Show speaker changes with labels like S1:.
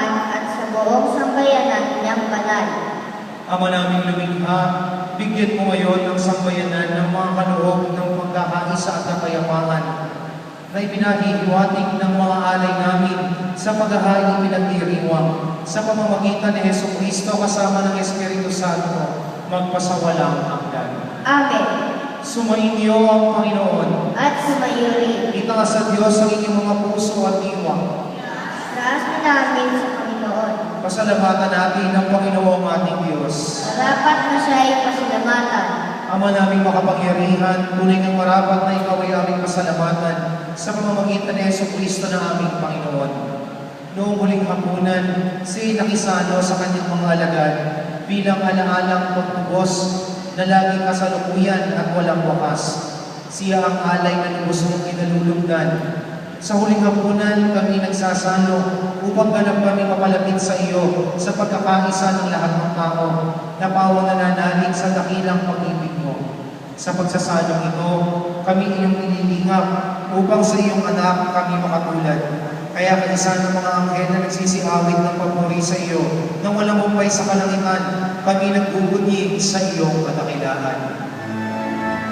S1: simbahan at sa buong sambayanan niyang banal.
S2: Ama naming lumikha, bigyan mo ngayon ng sambayanan ng mga kaloob ng pagkakaisa at kapayapaan na ibinahihiwatig ng mga alay namin sa paghahaing pinagdiriwang sa pamamagitan ni Jesucristo kasama ng Espiritu Santo magpasawalang hanggan.
S1: Amen.
S2: Sumainyo ang Panginoon.
S1: At sumayo rin.
S2: Itaas sa Diyos ang inyong mga puso at diwa.
S1: Taas na namin sa Panginoon.
S2: Pasalamatan natin ang Panginoong ating Diyos.
S1: Marapat na siya ay pasalamatan.
S2: Ama naming makapangyarihan, tunay ng marapat na ikaw ay aming pasalamatan sa pamamagitan ni Jesucristo na aming Panginoon. Noong huling hapunan, siya'y nakisalo sa kanyang mga alagad bilang alaalang pagtubos na laging kasalukuyan at walang wakas. Siya ang alay na lubos mong kinalulugdan. Sa huling hapunan, kami nagsasalo upang ganap kami mapalapit sa iyo sa pagkakaisa ng lahat ng tao na pawang nananalig sa dakilang pag-ibig mo. Sa pagsasalong ito, kami iyong inilingap upang sa iyong anak kami makatulad. Kaya kaisa ng mga anghel na nagsisiawit ng papuri sa iyo, nang walang humpay sa kalangitan, kami nagbubunyi sa iyong kadakilaan.